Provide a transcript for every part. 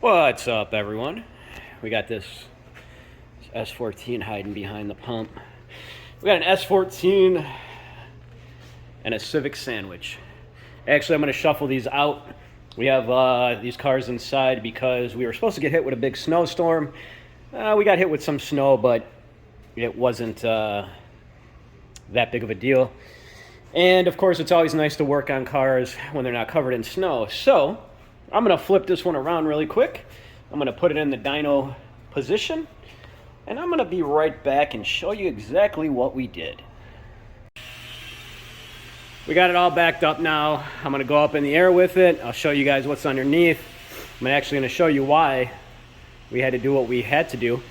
What's up, everyone? We got this S14 hiding behind the pump. We got an S14 and a Civic sandwich. Actually, I'm going to shuffle these out. We have these cars inside because we were supposed to get hit with a big snowstorm. We got hit with some snow, but it wasn't that big of a deal. And of course, it's always nice to work on cars when they're not covered in snow. So I'm going to flip this one around really quick. I'm going to put it in the dyno position, and I'm going to be right back and show you exactly what we did. We got it all backed up now. I'm going to go up in the air with it. I'll show you guys what's underneath. I'm actually going to show you why we had to do what we had to do.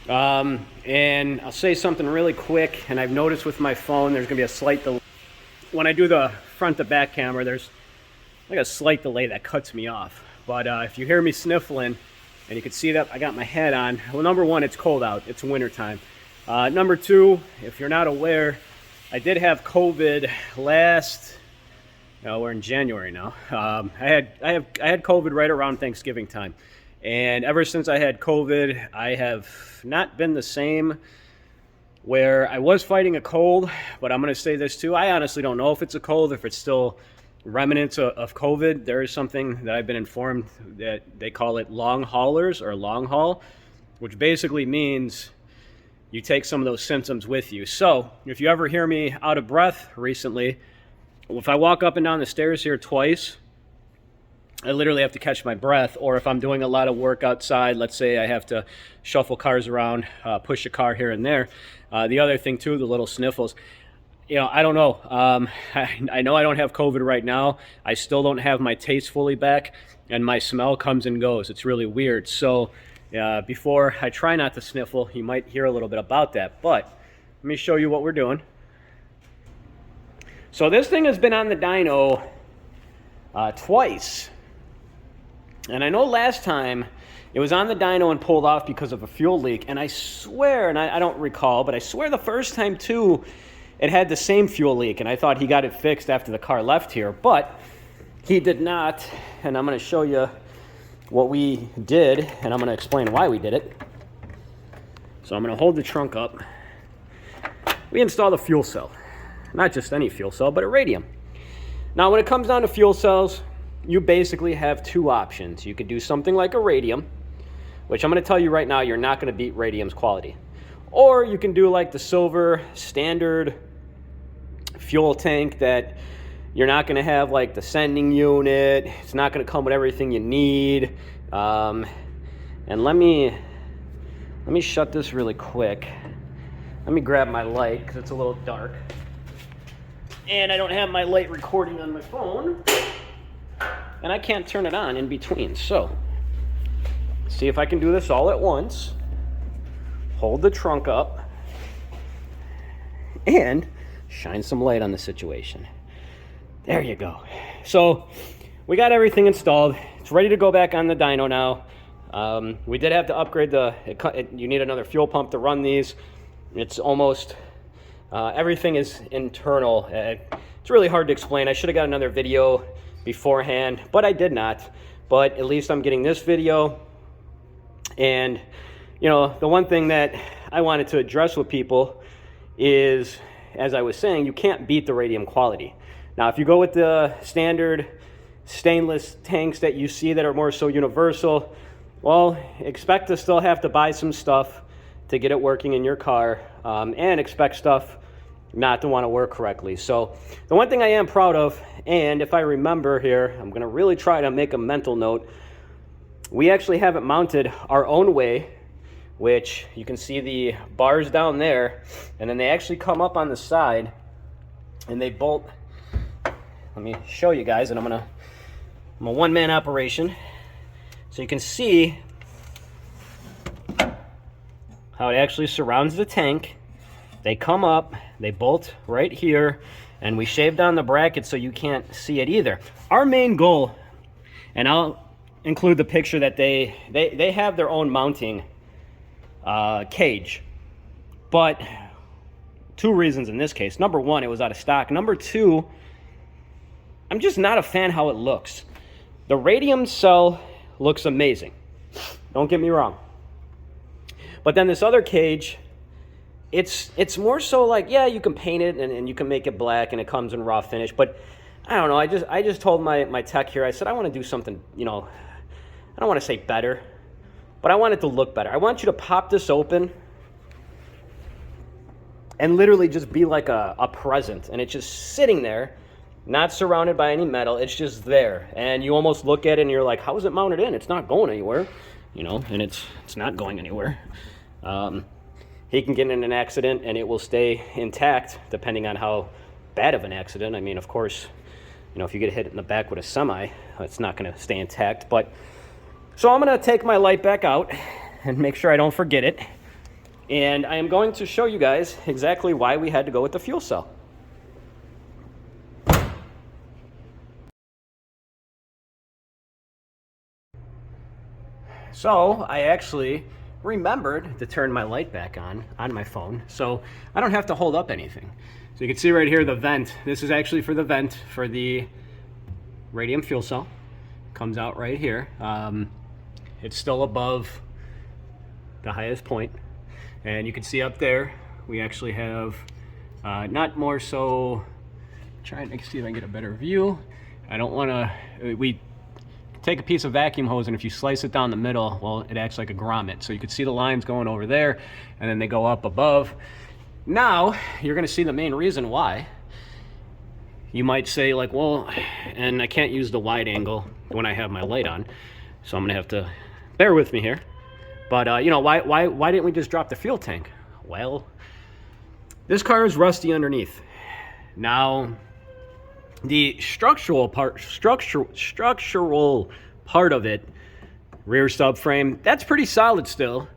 And I'll say something really quick, and I've noticed with my phone there's going to be a slight delay. When I do the front to back camera, there's like a slight delay that cuts me off. But if you hear me sniffling, and you can see that I got my hat on, well, number one, it's cold out. It's winter time. Number two, if you're not aware, I did have COVID last, we're in January now. I had COVID right around Thanksgiving time. And ever since I had COVID, I have not been the same. Where I was fighting a cold, but I'm going to say this too. I honestly don't know if it's a cold, if it's still remnants of COVID. There is something that I've been informed that they call it long haulers or long haul, which basically means you take some of those symptoms with you. So if you ever hear me out of breath recently, if I walk up and down the stairs here twice, I literally have to catch my breath. Or if I'm doing a lot of work outside, let's say I have to shuffle cars around, push a car here and there. The other thing too, the little sniffles. I don't know. I know I don't have COVID right now. I still don't have my taste fully back, and my smell comes and goes. It's really weird. So before I try not to sniffle, you might hear a little bit about that. But let me show you what we're doing. So this thing has been on the dyno twice. And I know last time it was on the dyno and pulled off because of a fuel leak. And I swear, and I don't recall, but I swear the first time too, it had the same fuel leak. And I thought he got it fixed after the car left here. But he did not. And I'm going to show you what we did. And I'm going to explain why we did it. So I'm going to hold the trunk up. We installed a fuel cell. Not just any fuel cell, but a radium. Now when it comes down to fuel cells, you basically have two options. You could do something like a radium, which I'm going to tell you right now, you're not going to beat radium's quality. Or you can do like the silver standard fuel tank that you're not going to have like the sending unit. It's not going to come with everything you need. And let me shut this really quick. Let me grab my light because it's a little dark. And I don't have my light recording on my phone. And I can't turn it on in between. So, see if I can do this all at once. Hold the trunk up. And shine some light on the situation. There you go. So, we got everything installed. It's ready to go back on the dyno now. We did have to upgrade you need another fuel pump to run these. It's almost... everything is internal. It's really hard to explain. I should have got another video beforehand, but I did not. But at least I'm getting this video. And, the one thing that I wanted to address with people is, as I was saying, you can't beat the radium quality. Now, if you go with the standard stainless tanks that you see that are more so universal, well, expect to still have to buy some stuff to get it working in your car, and expect stuff not to want to work correctly. So the one thing I am proud of, and if I remember here, I'm going to really try to make a mental note, we actually have it mounted our own way, which you can see the bars down there, and then they actually come up on the side, and they bolt. Let me show you guys, and I'm a one-man operation. So you can see how it actually surrounds the tank. They come up, they bolt right here, and we shaved down the bracket so you can't see it either. Our main goal, and I'll include the picture that they have their own mounting cage. But two reasons in this case. Number one, it was out of stock. Number two, I'm just not a fan how it looks. The radium cell looks amazing. Don't get me wrong. But then this other cage, it's more so like, yeah, you can paint it and you can make it black and it comes in raw finish. But I don't know. I just told my tech here, I said, I want to do something, you know, I don't want to say better, but I want it to look better. I want you to pop this open and literally just be like a present. And it's just sitting there, not surrounded by any metal. It's just there. And you almost look at it and you're like, how is it mounted in? It's not going anywhere, you know, and it's not going anywhere. He can get in an accident and it will stay intact depending on how bad of an accident. I mean, of course, you know, if you get hit in the back with a semi, it's not going to stay intact. But so I'm going to take my light back out and make sure I don't forget it. And I am going to show you guys exactly why we had to go with the fuel cell. So I actually remembered to turn my light back on my phone, so I don't have to hold up anything. So you can see right here the vent. This is actually for the vent for the radium fuel cell. Comes out right here. It's still above the highest point, and you can see up there we actually have not more so. Trying to see if I can get a better view. I don't want to. We take a piece of vacuum hose, and if you slice it down the middle, well, it acts like a grommet. So you can see the lines going over there, and then they go up above. Now, you're going to see the main reason why. You might say, like, well, and I can't use the wide angle when I have my light on, so I'm going to have to bear with me here. But, you know, why didn't we just drop the fuel tank? Well, this car is rusty underneath. Now, the structural part of it, rear subframe, that's pretty solid still.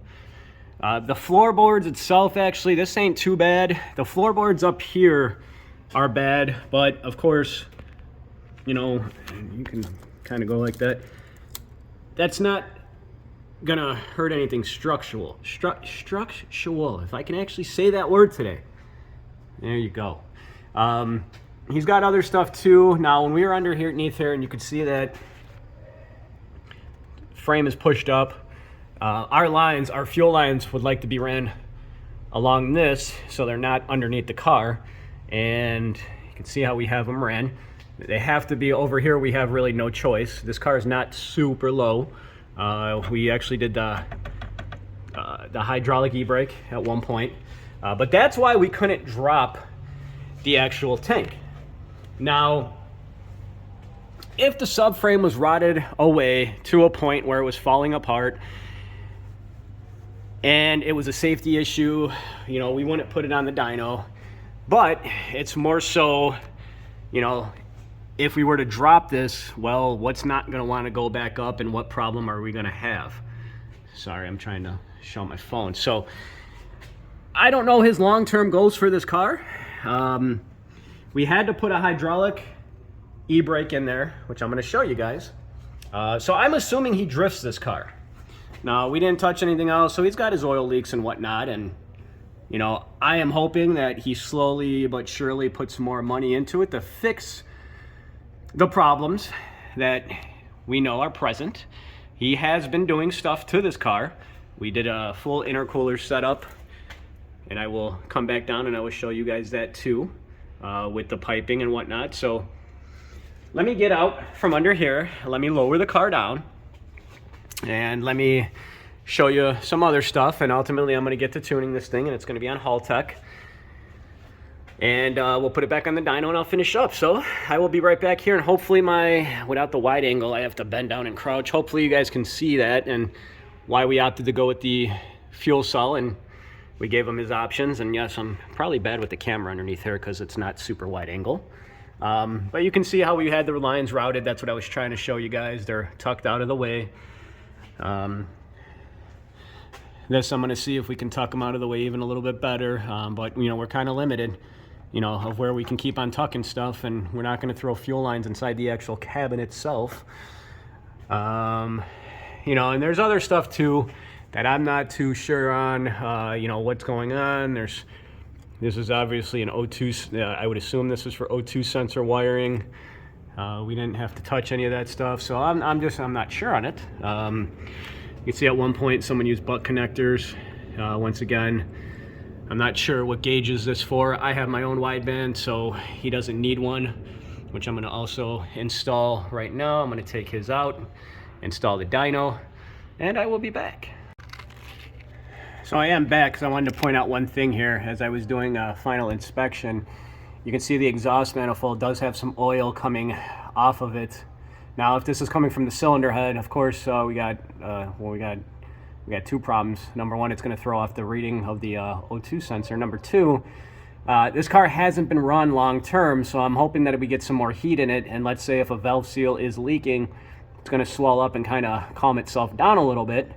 The floorboards itself, actually, this ain't too bad. The floorboards up here are bad, but of course, you know, you can kind of go like that. That's not gonna hurt anything structural. Structural, if I can actually say that word today. There you go. He's got other stuff too. Now, when we were underneath here, and you could see that frame is pushed up, our fuel lines would like to be ran along this, so they're not underneath the car. And you can see how we have them ran. They have to be over here. We have really no choice. This car is not super low. We actually did the hydraulic e-brake at one point, but that's why we couldn't drop the actual tank. Now, if the subframe was rotted away to a point where it was falling apart and it was a safety issue, you know, we wouldn't put it on the dyno. But it's more so, you know, if we were to drop this, well, what's not going to want to go back up, and what problem are we going to have? Sorry, I'm trying to show my phone. So I don't know his long-term goals for this car. We had to put a hydraulic e-brake in there, which I'm going to show you guys. So I'm assuming he drifts this car. Now, we didn't touch anything else, so he's got his oil leaks and whatnot, and you know, I am hoping that he slowly but surely puts more money into it to fix the problems that we know are present. He has been doing stuff to this car. We did a full intercooler setup, and I will come back down and I will show you guys that too, with the piping and whatnot. So let me get out from under here. Let me lower the car down, and let me show you some other stuff. And ultimately, I'm going to get to tuning this thing, and it's going to be on Haltech. And we'll put it back on the dyno, and I'll finish up. So I will be right back here, and hopefully without the wide angle, I have to bend down and crouch. Hopefully you guys can see that and why we opted to go with the fuel cell, and we gave him his options. And yes, I'm probably bad with the camera underneath here because it's not super wide angle. But you can see how we had the lines routed. That's what I was trying to show you guys. They're tucked out of the way. This I'm going to see if we can tuck them out of the way even a little bit better. But, you know, we're kind of limited, you know, of where we can keep on tucking stuff, and we're not going to throw fuel lines inside the actual cabin itself. You know, and there's other stuff too that I'm not too sure on, you know, what's going on. This is obviously an O2, I would assume this is for O2 sensor wiring. We didn't have to touch any of that stuff, so I'm not sure on it. You can see at one point someone used butt connectors. Once again, I'm not sure what gauge is this for. I have my own wideband, so he doesn't need one, which I'm going to also install right now. I'm going to take his out, install the dyno, and I will be back. So I am back because I wanted to point out one thing here. As I was doing a final inspection, you can see the exhaust manifold does have some oil coming off of it. Now, if this is coming from the cylinder head, of course, we got two problems. Number one, it's going to throw off the reading of the O2 sensor. Number two, this car hasn't been run long term, so I'm hoping that if we get some more heat in it, and let's say if a valve seal is leaking, it's going to swell up and kind of calm itself down a little bit,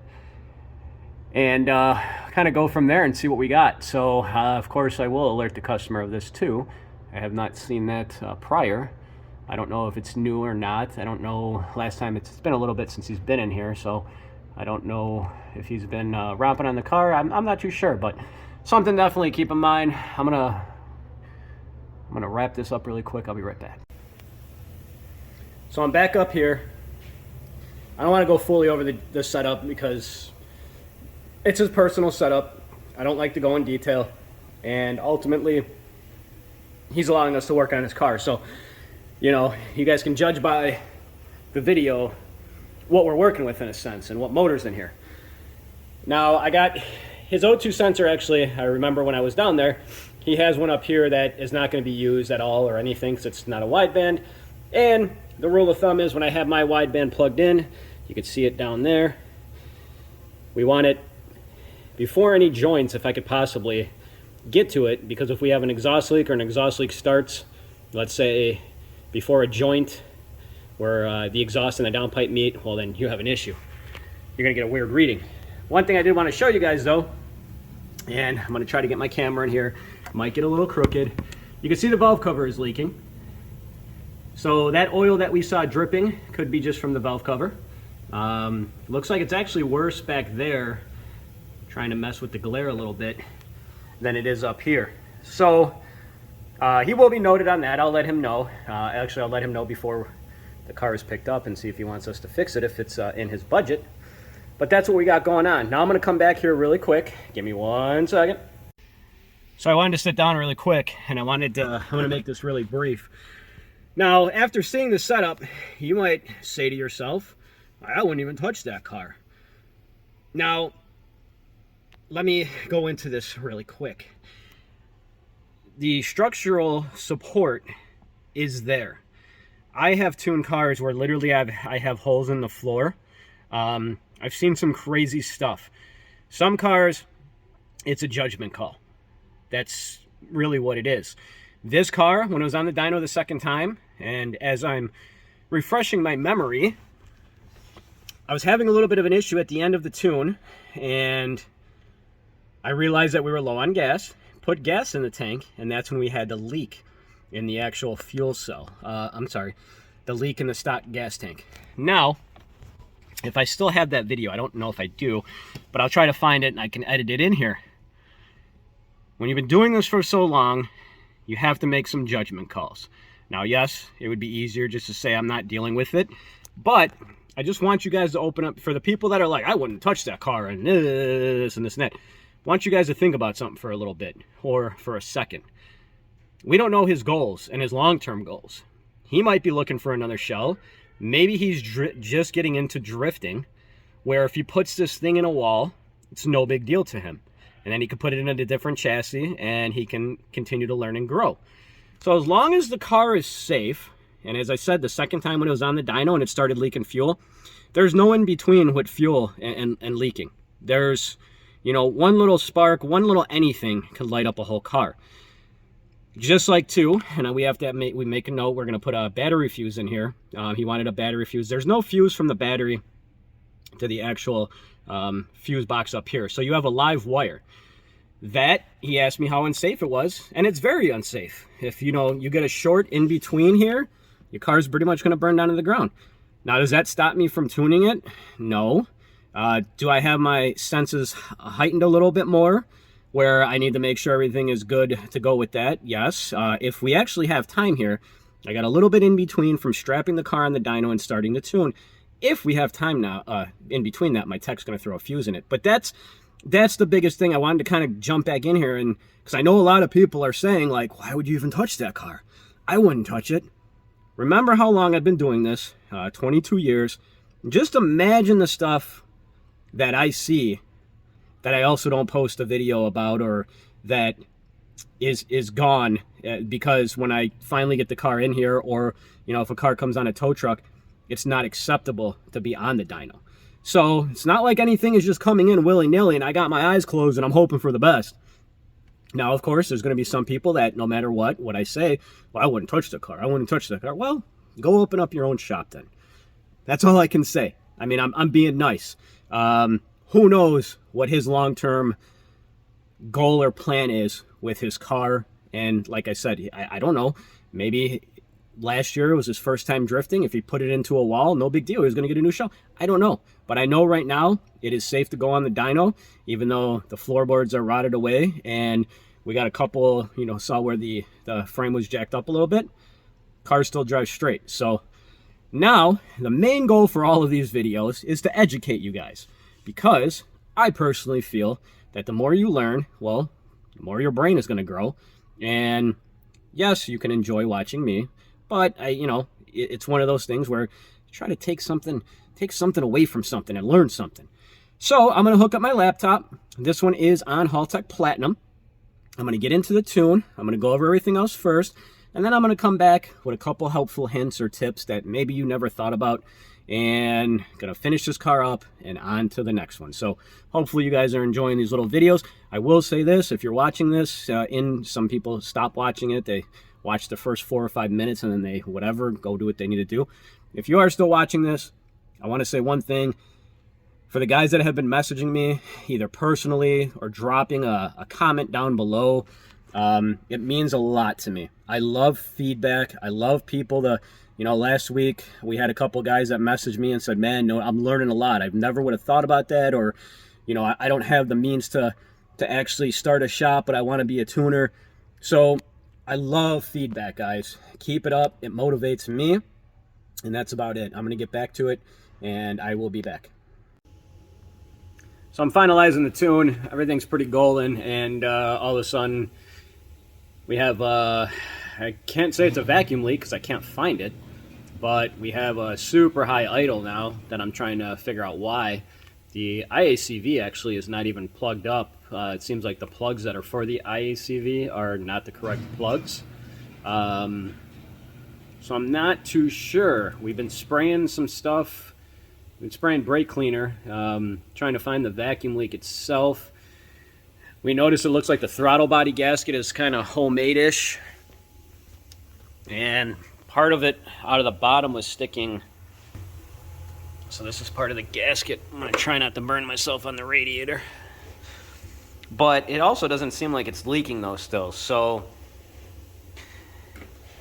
and kind of go from there and see what we got. So, of course, I will alert the customer of this too. I have not seen that prior. I don't know if it's new or not. I don't know. Last time, it's been a little bit since he's been in here, so I don't know if he's been romping on the car. I'm not too sure, but something definitely keep in mind. I'm gonna wrap this up really quick. I'll be right back. So I'm back up here. I don't want to go fully over the setup because it's his personal setup. I don't like to go in detail, and ultimately, he's allowing us to work on his car. So, you know, you guys can judge by the video what we're working with in a sense and what motor's in here. Now, I got his O2 sensor. Actually, I remember when I was down there, he has one up here that is not going to be used at all or anything because it's not a wideband. And the rule of thumb is when I have my wideband plugged in, you can see it down there. We want it before any joints if I could possibly get to it, because if we have an exhaust leak or an exhaust leak starts, let's say before a joint where the exhaust and the downpipe meet, well, then you have an issue. You're gonna get a weird reading. One thing I did want to show you guys though, and I'm gonna try to get my camera in here, might get a little crooked. You can see the valve cover is leaking. So that oil that we saw dripping could be just from the valve cover. Looks like it's actually worse back there, trying to mess with the glare a little bit, than it is up here. So he will be noted on that. I'll let him know. Actually, I'll let him know before the car is picked up and see if he wants us to fix it, if it's in his budget. But that's what we got going on. Now I'm going to come back here really quick. Give me 1 second. So I wanted to sit down really quick, and I'm going to make this really brief. Now, after seeing the setup, you might say to yourself, I wouldn't even touch that car. Now, let me go into this really quick. The structural support is there. I have tuned cars where literally I have holes in the floor. I've seen some crazy stuff. Some cars, it's a judgment call. That's really what it is. This car, when it was on the dyno the second time, and as I'm refreshing my memory, I was having a little bit of an issue at the end of the tune, and I realized that we were low on gas, put gas in the tank, and that's when we had the leak in the actual fuel cell. The leak in the stock gas tank. Now, if I still have that video, I don't know if I do, but I'll try to find it and I can edit it in here. When you've been doing this for so long, you have to make some judgment calls. Now, yes, it would be easier just to say I'm not dealing with it, but I just want you guys to open up for the people that are like, I wouldn't touch that car and this and this and that. I want you guys to think about something for a little bit, or for a second. We don't know his goals and his long-term goals. He might be looking for another shell. Maybe he's just getting into drifting, where if he puts this thing in a wall, it's no big deal to him. And then he can put it in a different chassis and he can continue to learn and grow. So as long as the car is safe, and as I said, the second time when it was on the dyno and it started leaking fuel, there's no in between with fuel and leaking. There's, you know, one little spark, one little anything could light up a whole car. Just like too, and we have to make a note, we're going to put a battery fuse in here. He wanted a battery fuse. There's no fuse from the battery to the actual fuse box up here. So you have a live wire. That, he asked me how unsafe it was, and it's very unsafe. If, you know, you get a short in between here, your car's pretty much going to burn down to the ground. Now, does that stop me from tuning it? No. Do I have my senses heightened a little bit more, where I need to make sure everything is good to go with that? Yes. If we actually have time here, I got a little bit in between from strapping the car on the dyno and starting to tune. if we have time now, in between that, my tech's going to throw a fuse in it. But that's the biggest thing. I wanted to kind of jump back in here, and because I know a lot of people are saying, like, why would you even touch that car? I wouldn't touch it. Remember how long I've been doing this, 22 years. Just imagine the stuff that I see that I also don't post a video about, or that is gone because when I finally get the car in here, or, you know, if a car comes on a tow truck, it's not acceptable to be on the dyno. So it's not like anything is just coming in willy-nilly and I got my eyes closed and I'm hoping for the best. Now, of course, there's going to be some people that no matter what I say, well, I wouldn't touch the car. I wouldn't touch the car. Well, go open up your own shop then. That's all I can say. I mean, I'm being nice. Who knows what his long-term goal or plan is with his car. And like I said, I don't know. Maybe last year was his first time drifting. If he put it into a wall, no big deal. He was going to get a new shell. I don't know. But I know right now it is safe to go on the dyno, even though the floorboards are rotted away. And we got a couple, you know, saw where the frame was jacked up a little bit. Car still drives straight. So now the main goal for all of these videos is to educate you guys. Because I personally feel that the more you learn, well, the more your brain is going to grow. And yes, you can enjoy watching me, but you know, it's one of those things where you try to take something away from something and learn something. So I'm going to hook up my laptop. This one is on Haltech Platinum. I'm going to get into the tune. I'm going to go over everything else first, and then I'm going to come back with a couple helpful hints or tips that maybe you never thought about, and going to finish this car up and on to the next one. So hopefully you guys are enjoying these little videos. I will say this, if you're watching this, some people stop watching it. They watch the first 4 or 5 minutes and then they go do what they need to do. If you are still watching this, I want to say one thing. For the guys that have been messaging me, either personally or dropping a comment down below, it means a lot to me. I love feedback. I love people to, you know, last week we had a couple guys that messaged me and said, man, no, I'm learning a lot. I never would have thought about that. Or, you know, I don't have the means to actually start a shop, but I want to be a tuner. So I love feedback, guys. Keep it up. It motivates me. And that's about it. I'm going to get back to it, and I will be back. So I'm finalizing the tune. Everything's pretty golden, and all of a sudden we have, I can't say it's a vacuum leak because I can't find it, but we have a super high idle now that I'm trying to figure out why. The IACV actually is not even plugged up. It seems like the plugs that are for the IACV are not the correct plugs. So I'm not too sure. We've been spraying some stuff. We've been spraying brake cleaner, trying to find the vacuum leak itself. We noticed it looks like the throttle body gasket is kind of homemade-ish. And part of it out of the bottom was sticking. So this is part of the gasket. I'm going to try not to burn myself on the radiator. But it also doesn't seem like it's leaking though still. So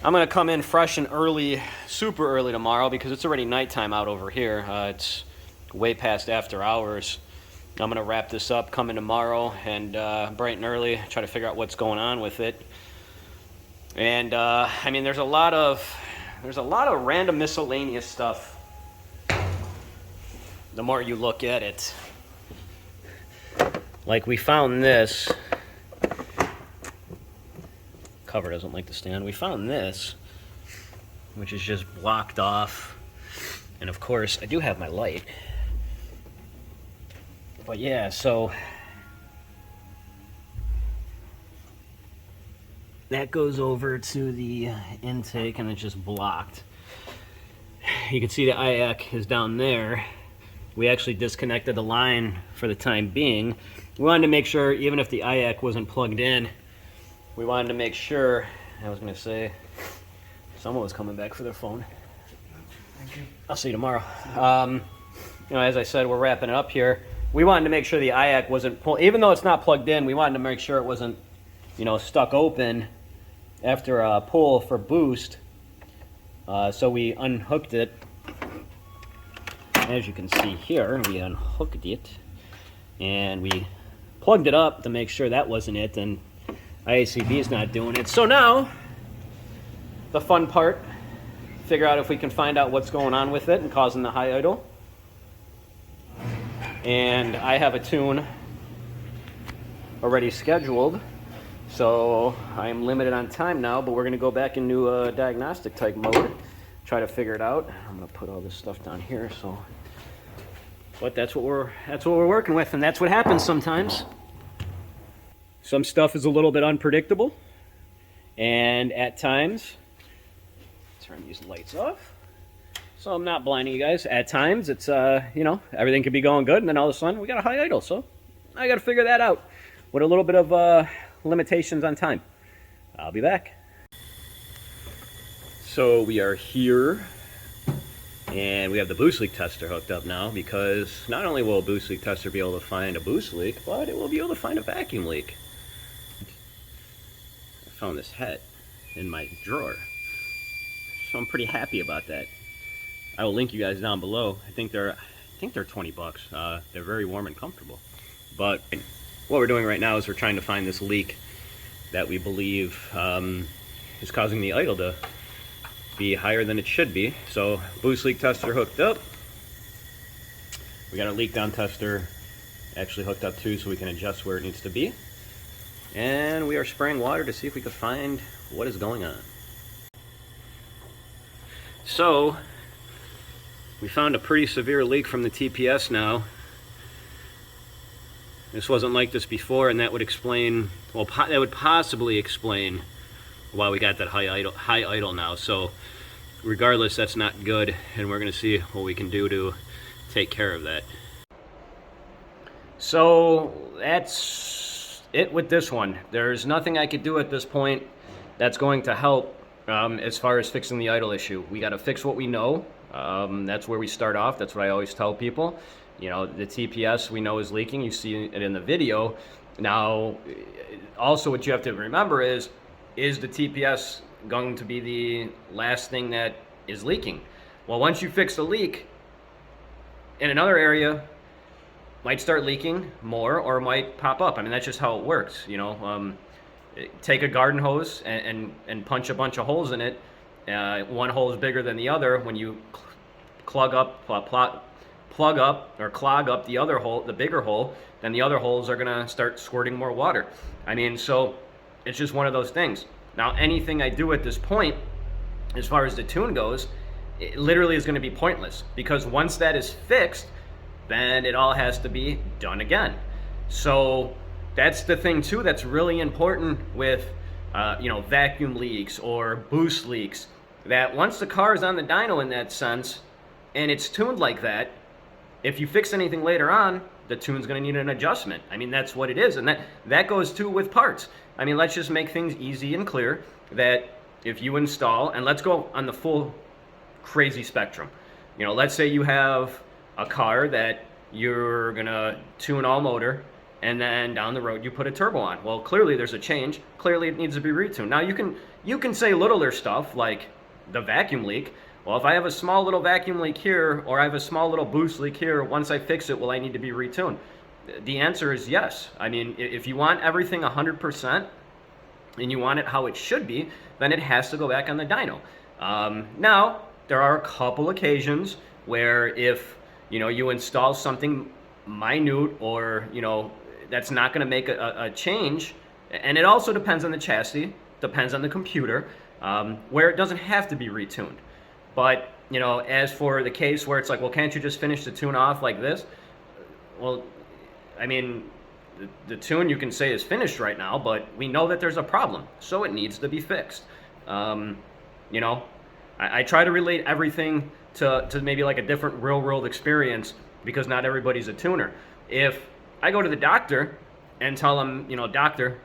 I'm going to come in fresh and early, super early tomorrow, because it's already nighttime out over here. It's way past after hours. I'm going to wrap this up, come in tomorrow, and bright and early, try to figure out what's going on with it. And I mean, there's a lot of random miscellaneous stuff the more you look at it. Like we found this. Cover doesn't like to stand. We found this, which is just blocked off. And of course, I do have my light. But yeah, so that goes over to the intake and it's just blocked. You can see the IAC is down there. We actually disconnected the line for the time being. We wanted to make sure, even if the IAC wasn't plugged in, we wanted to make sure, I was going to say, someone was coming back for their phone. Thank you. I'll see you tomorrow. You know, as I said, we're wrapping it up here. We wanted to make sure the IAC wasn't pulled, even though it's not plugged in, we wanted to make sure it wasn't, you know, stuck open after a pull for boost. So we unhooked it. As you can see here, we unhooked it and we plugged it up to make sure that wasn't it, and IACV is not doing it. So now, the fun part, figure out if we can find out what's going on with it and causing the high idle. And I have a tune already scheduled, so I'm limited on time now, but we're going to go back into a diagnostic type mode, try to figure it out. I'm going to put all this stuff down here, so but that's what we're working with, and that's what happens sometimes. Some stuff is a little bit unpredictable, and at times, turn these lights off so I'm not blinding you guys. At times it's you know, everything could be going good, and then all of a sudden we got a high idle, so I got to figure that out with a little bit of limitations on time. I'll be back. So we are here, and we have the boost leak tester hooked up now, because not only will a boost leak tester be able to find a boost leak, but it will be able to find a vacuum leak. I found this hat in my drawer, so I'm pretty happy about that. I will link you guys down below. I think they're 20 bucks. They're very warm and comfortable. But what we're doing right now is we're trying to find this leak that we believe is causing the idle to be higher than it should be. So boost leak tester hooked up. We got our leak down tester actually hooked up too, so we can adjust where it needs to be. And we are spraying water to see if we can find what is going on. So we found a pretty severe leak from the TPS now. This wasn't like this before, and that would explain, well, that would possibly explain why we got that high idle now. So regardless, that's not good, and we're going to see what we can do to take care of that. So that's it with this one. There's nothing I could do at this point that's going to help as far as fixing the idle issue. We got to fix what we know. That's where we start off. That's what I always tell people. You know, the TPS we know is leaking. You see it in the video. Now, also what you have to remember is the TPS going to be the last thing that is leaking? Well, once you fix the leak, in another area might start leaking more or might pop up. I mean, that's just how it works. You know, take a garden hose and punch a bunch of holes in it. One hole is bigger than the other. When you plug up or clog up the other hole, the bigger hole, then the other holes are gonna start squirting more water. I mean, so it's just one of those things. Now, anything I do at this point, as far as the tune goes, it literally is gonna be pointless, because once that is fixed, then it all has to be done again. So that's the thing too that's really important with you know, vacuum leaks or boost leaks, that once the car is on the dyno in that sense, and it's tuned like that, if you fix anything later on, the tune's going to need an adjustment. I mean, that's what it is, and that goes too with parts. I mean, let's just make things easy and clear that if you install, and let's go on the full crazy spectrum. You know, let's say you have a car that you're going to tune all motor, and then down the road you put a turbo on. Well, clearly there's a change. Clearly it needs to be retuned. Now you can say littler stuff like the vacuum leak. Well, if I have a small little vacuum leak here, or I have a small little boost leak here, once I fix it, will I need to be retuned? The answer is yes. I mean, if you want everything 100% and you want it how it should be, then it has to go back on the dyno. Now, there are a couple occasions where if, you know, you install something minute, or, you know, that's not going to make a change, and it also depends on the chassis, depends on the computer, where it doesn't have to be retuned. But, you know, as for the case where it's like, well, can't you just finish the tune off like this? Well, I mean, the tune you can say is finished right now, but we know that there's a problem, so it needs to be fixed. You know, I try to relate everything to maybe like a different real world experience, because not everybody's a tuner. If I go to the doctor and tell them, you know, doctor,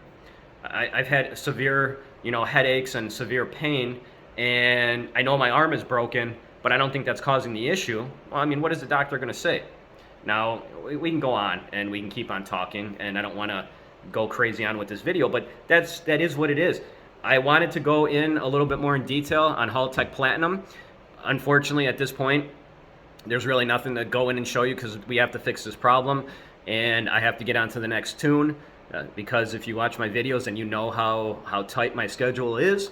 I've had severe, you know, headaches and severe pain, and I know my arm is broken, but I don't think that's causing the issue. Well, I mean, what is the doctor going to say? Now, we can go on and we can keep on talking, and I don't want to go crazy on with this video, but that is what it is. I wanted to go in a little bit more in detail on Haltech Platinum. Unfortunately, at this point, there's really nothing to go in and show you, because we have to fix this problem, and I have to get on to the next tune, because if you watch my videos and you know how tight my schedule is,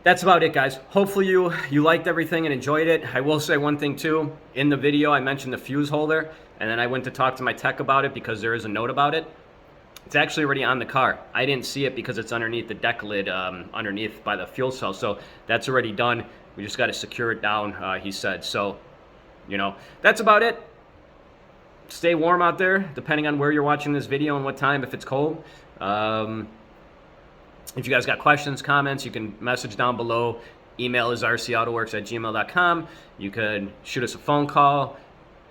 That's about it, guys. Hopefully you liked everything and enjoyed it. I will say one thing too. In the video, I mentioned the fuse holder, and then I went to talk to my tech about it because there is a note about it. It's actually already on the car. I didn't see it because it's underneath the deck lid, underneath by the fuel cell. So that's already done. We just got to secure it down, he said. So, you know, that's about it. Stay warm out there, depending on where you're watching this video and what time, if it's cold. If you guys got questions, comments, you can message down below. Email is rcautoworks@gmail.com. You could shoot us a phone call.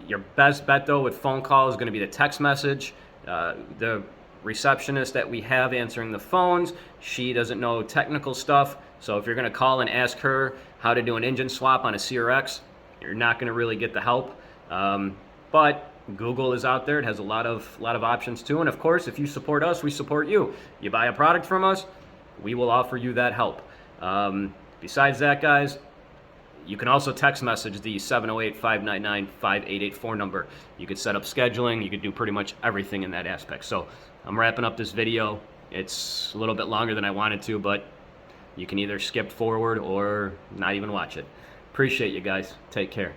Your best bet, though, with phone call is going to be the text message. The receptionist that we have answering the phones, she doesn't know technical stuff. So if you're going to call and ask her how to do an engine swap on a CRX, you're not going to really get the help. But Google is out there. It has a lot of options too. And of course, if you support us, we support you. You buy a product from us, we will offer you that help. Besides that, guys, you can also text message the 708-599-5884 number. You could set up scheduling. You could do pretty much everything in that aspect. So I'm wrapping up this video. It's a little bit longer than I wanted to, but you can either skip forward or not even watch it. Appreciate you guys. Take care.